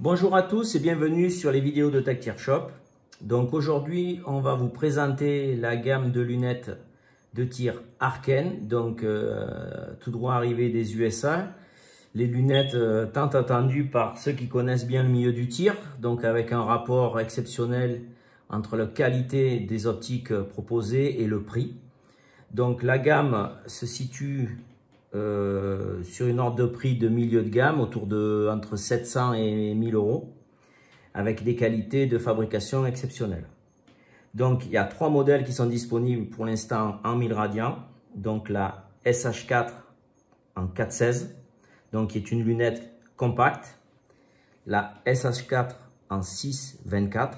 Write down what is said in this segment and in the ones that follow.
Bonjour à tous et bienvenue sur les vidéos de Tech Tire Shop. Donc aujourd'hui, on va vous présenter la gamme de lunettes de tir Arken, donc tout droit arrivé des USA. Les lunettes tant attendues par ceux qui connaissent bien le milieu du tir, donc avec un rapport exceptionnel entre la qualité des optiques proposées et le prix. Donc la gamme se situe sur une ordre de prix de milieu de gamme, autour de entre 700 et 1000 euros, avec des qualités de fabrication exceptionnelles. Donc il y a trois modèles qui sont disponibles pour l'instant en 1000 radians. Donc la SH4 en 4.16, donc qui est une lunette compacte, la SH4 en 6.24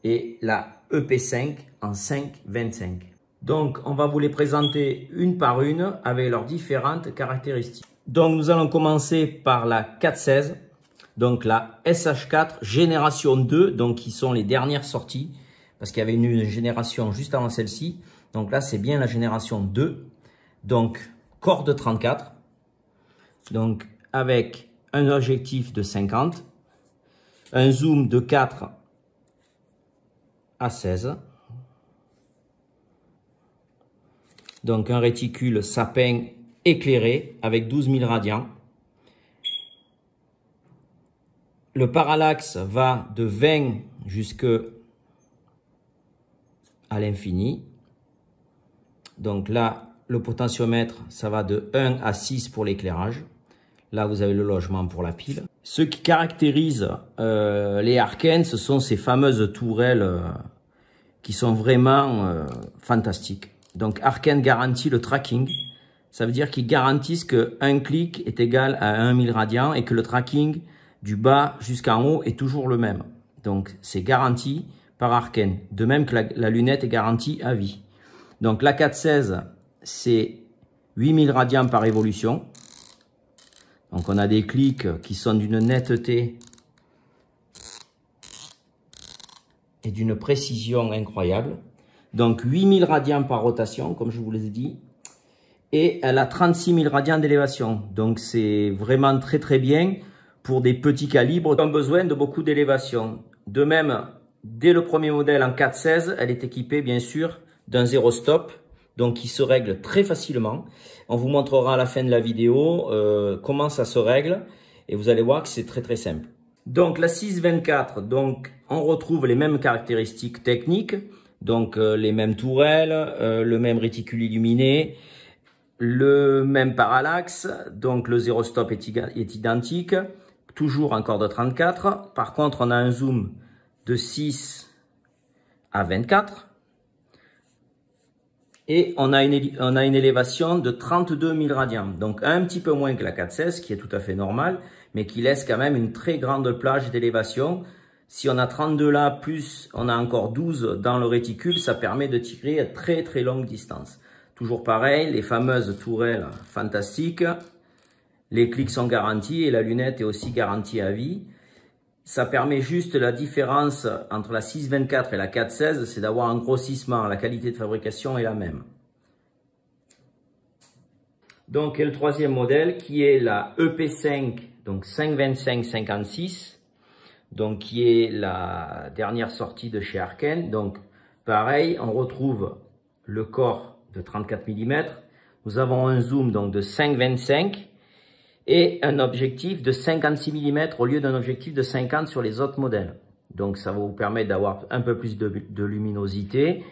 et la EP5 en 5.25. Donc, on va vous les présenter une par une avec leurs différentes caractéristiques. Donc, nous allons commencer par la 4.16, donc la SH4 génération 2, donc qui sont les dernières sorties, parce qu'il y avait une génération juste avant celle-ci. Donc là, c'est bien la génération 2. Donc, corde 34, donc avec un objectif de 50, un zoom de 4 à 16. Donc un réticule sapin éclairé avec 12 000 radians. Le parallaxe va de 20 jusqu'à l'infini. Donc là, le potentiomètre, ça va de 1 à 6 pour l'éclairage. Là, vous avez le logement pour la pile. Ce qui caractérise les Arken, ce sont ces fameuses tourelles qui sont vraiment fantastiques. Donc Arken garantit le tracking, ça veut dire qu'ils garantissent qu'un clic est égal à 1000 radians et que le tracking du bas jusqu'en haut est toujours le même. Donc c'est garanti par Arken, de même que la lunette est garantie à vie. Donc la 4.16, c'est 8000 radians par révolution. Donc on a des clics qui sont d'une netteté et d'une précision incroyable. Donc 8000 radians par rotation, comme je vous l'ai dit. Et elle a 36 000 radians d'élévation. Donc c'est vraiment très bien pour des petits calibres qui ont besoin de beaucoup d'élévation. De même, dès le premier modèle en 4.16, elle est équipée bien sûr d'un zéro stop. Donc qui se règle très facilement. On vous montrera à la fin de la vidéo comment ça se règle. Et vous allez voir que c'est très simple. Donc la 6.24, donc on retrouve les mêmes caractéristiques techniques. Donc les mêmes tourelles, le même réticule illuminé, le même parallaxe, donc le zéro stop est identique, toujours en corde 34. Par contre, on a un zoom de 6 à 24 et on a une élévation de 32 000 radians, donc un petit peu moins que la 4.16, qui est tout à fait normal, mais qui laisse quand même une très grande plage d'élévation. Si on a 32 là, plus on a encore 12 dans le réticule, ça permet de tirer à très longue distance. Toujours pareil, les fameuses tourelles fantastiques. Les clics sont garantis et la lunette est aussi garantie à vie. Ça permet juste la différence entre la 6.24 et la 4.16, c'est d'avoir un grossissement. La qualité de fabrication est la même. Donc, et le troisième modèle qui est la EP5, donc 5.25-56. Donc qui est la dernière sortie de chez Arken. Donc pareil, on retrouve le corps de 34 mm. Nous avons un zoom donc de 5.25 et un objectif de 56 mm au lieu d'un objectif de 50 sur les autres modèles. Donc ça va vous permettre d'avoir un peu plus de luminosité,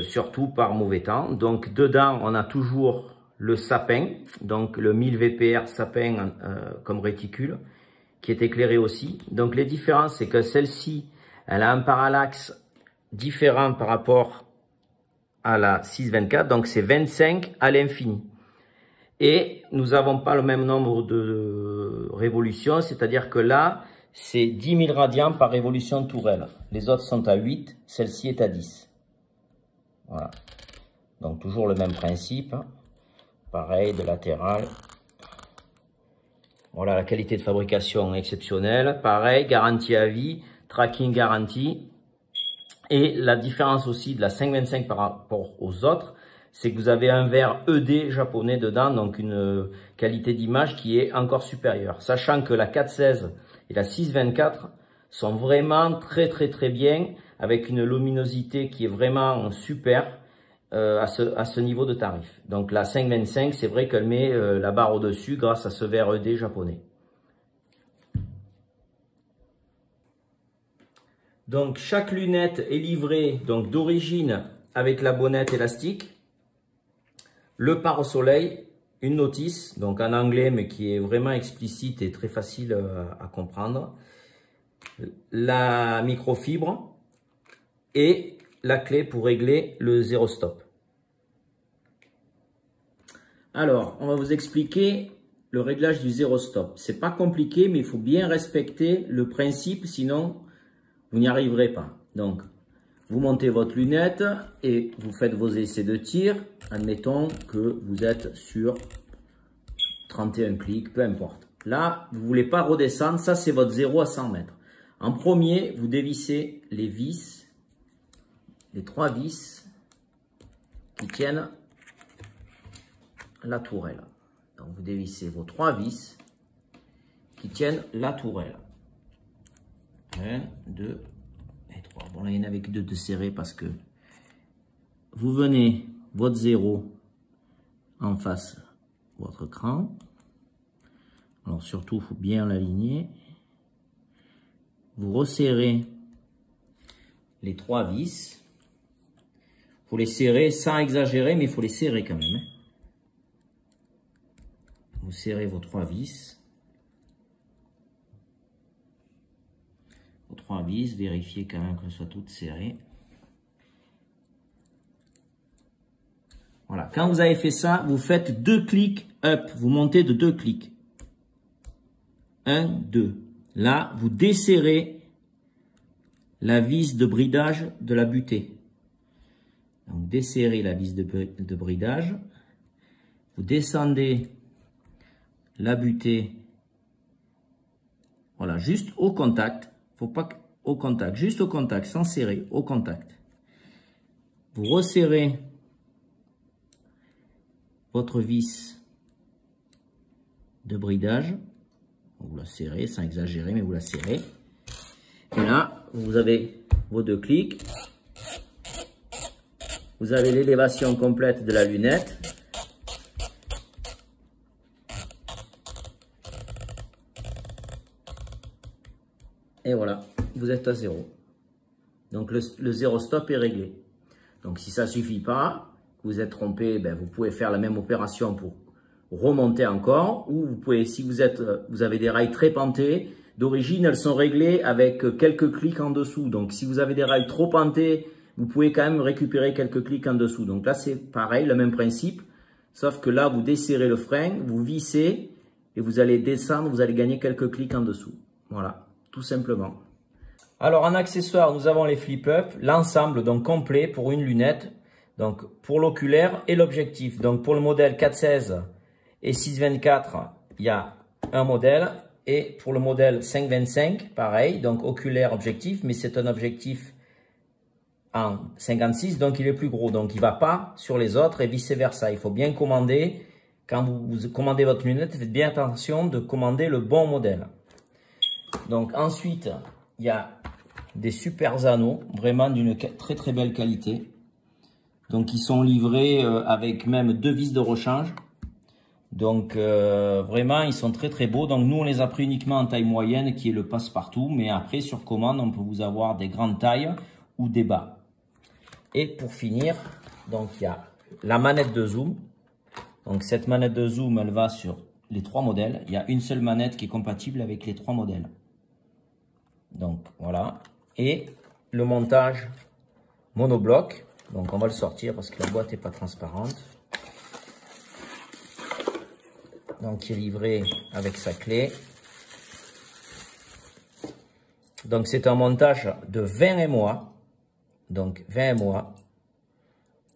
surtout par mauvais temps. Donc dedans, on a toujours le sapin, donc le 1000 VPR sapin comme réticule, qui est éclairé aussi. Donc les différences, c'est que celle-ci, elle a un parallaxe différent par rapport à la 6.24, donc c'est 25 à l'infini. Et nous n'avons pas le même nombre de révolutions, c'est-à-dire que là, c'est 10 000 radians par révolution de tourelle. Les autres sont à 8, celle-ci est à 10. Voilà. Donc toujours le même principe. Pareil, de latéral. Voilà, la qualité de fabrication exceptionnelle. Pareil, garantie à vie, tracking garanti. Et la différence aussi de la 5.25 par rapport aux autres, c'est que vous avez un verre ED japonais dedans, donc une qualité d'image qui est encore supérieure. Sachant que la 4.16 et la 6.24 sont vraiment très bien, avec une luminosité qui est vraiment super à ce niveau de tarif. Donc la 5.25, c'est vrai qu'elle met la barre au-dessus grâce à ce verre ED japonais. Donc chaque lunette est livrée donc d'origine avec la bonnette élastique, le pare-soleil, une notice, donc en anglais mais qui est vraiment explicite et très facile à comprendre, la microfibre et la clé pour régler le zéro stop. Alors, on va vous expliquer le réglage du zéro stop. C'est pas compliqué, mais il faut bien respecter le principe, sinon vous n'y arriverez pas. Donc, vous montez votre lunette et vous faites vos essais de tir. Admettons que vous êtes sur 31 clics, peu importe. Là, vous ne voulez pas redescendre. Ça, c'est votre 0 à 100 mètres. En premier, vous dévissez les vis, les 3 vis qui tiennent la tourelle. Donc, vous dévissez vos 3 vis qui tiennent la tourelle. 1, 2 et 3. Bon, là, il y en a avec 2 de serrés parce que vous venez votre 0 en face votre cran. Alors, surtout, il faut bien l'aligner. Vous resserrez les 3 vis. Il faut les serrer sans exagérer, mais il faut les serrer quand même. Vous serrez vos 3 vis. 3 vis, vérifiez quand même qu'elles soient toutes serrées. Voilà, quand vous avez fait ça, vous faites 2 clics up, vous montez de 2 clics. 1, 2. Là, vous desserrez la vis de bridage de la butée. Donc, desserrez la vis de bridage. Vous descendez la butée, voilà, juste au contact. Faut pas au contact, juste au contact, sans serrer, au contact. Vous resserrez votre vis de bridage. Vous la serrez, sans exagérer, mais vous la serrez. Et là, vous avez vos 2 clics. Vous avez l'élévation complète de la lunette. Et voilà, vous êtes à 0. Donc le zéro stop est réglé. Donc si ça ne suffit pas, que vous êtes trompé, ben, vous pouvez faire la même opération pour remonter encore. Ou vous pouvez, si vous avez des rails très pentés, d'origine elles sont réglées avec quelques clics en dessous. Donc si vous avez des rails trop pentés, vous pouvez quand même récupérer quelques clics en dessous. Donc là c'est pareil, le même principe. Sauf que là vous desserrez le frein, vous vissez et vous allez descendre, vous allez gagner quelques clics en dessous. Voilà. Tout simplement. Alors en accessoire, nous avons les flip-up, l'ensemble donc complet pour une lunette, donc pour l'oculaire et l'objectif. Donc pour le modèle 4.16 et 6.24, il y a un modèle, et pour le modèle 5.25, pareil, donc oculaire, objectif, mais c'est un objectif en 56, donc il est plus gros, donc il ne va pas sur les autres et vice versa. Il faut bien commander, quand vous commandez votre lunette, faites bien attention de commander le bon modèle. Donc ensuite, il y a des super anneaux, vraiment d'une très belle qualité. Donc ils sont livrés avec même 2 vis de rechange. Donc vraiment, ils sont très beaux. Donc nous, on les a pris uniquement en taille moyenne, qui est le passe-partout. Mais après, sur commande, on peut vous avoir des grandes tailles ou des bas. Et pour finir, donc il y a la manette de zoom. Donc cette manette de zoom, elle va sur les 3 modèles. Il y a une seule manette qui est compatible avec les 3 modèles. Donc voilà. Et le montage monobloc. Donc on va le sortir parce que la boîte n'est pas transparente. Donc il est livré avec sa clé. Donc c'est un montage de 20 MOA. Donc 20 MOA.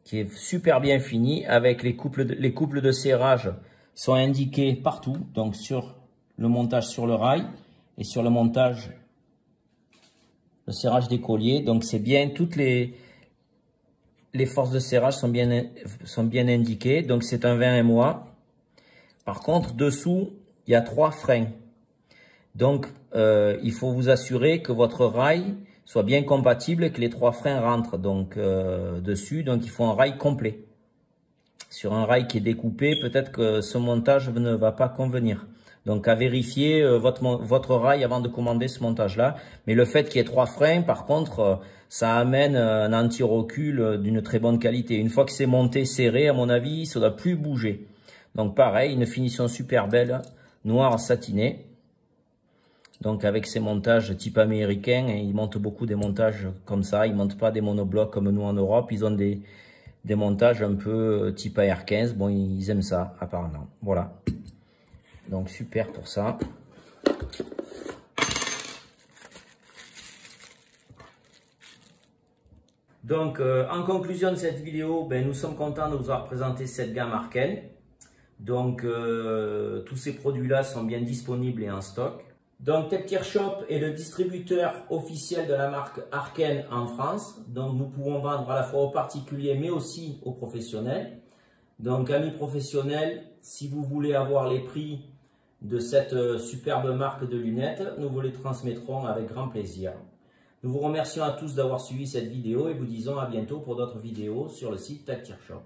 Qui est super bien fini avec les couples de serrage sont indiqués partout. Donc sur le montage sur le rail et sur le montage, le serrage des colliers. Donc c'est bien, toutes les les forces de serrage sont bien indiquées. Donc c'est un 20 MOA. Par contre, dessous, il y a 3 freins. Donc, il faut vous assurer que votre rail soit bien compatible et que les 3 freins rentrent donc dessus. Donc, il faut un rail complet. Sur un rail qui est découpé, peut-être que ce montage ne va pas convenir. Donc, à vérifier votre rail avant de commander ce montage-là. Mais le fait qu'il y ait 3 freins, par contre, ça amène un anti-recul d'une très bonne qualité. Une fois que c'est monté serré, à mon avis, ça ne doit plus bouger. Donc, pareil, une finition super belle, noir satiné. Donc avec ces montages type américain, ils montent beaucoup des montages comme ça, ils montent pas des monoblocs comme nous en Europe, ils ont des montages un peu type AR15, bon ils aiment ça apparemment, voilà. Donc super pour ça. Donc en conclusion de cette vidéo, nous sommes contents de vous avoir présenté cette gamme Arken. Donc tous ces produits là sont bien disponibles et en stock. Donc Tech Tier Shop est le distributeur officiel de la marque Arken en France. Donc nous pouvons vendre à la fois aux particuliers mais aussi aux professionnels. Donc amis professionnels, si vous voulez avoir les prix de cette superbe marque de lunettes, nous vous les transmettrons avec grand plaisir. Nous vous remercions à tous d'avoir suivi cette vidéo et vous disons à bientôt pour d'autres vidéos sur le site Tech Tier Shop.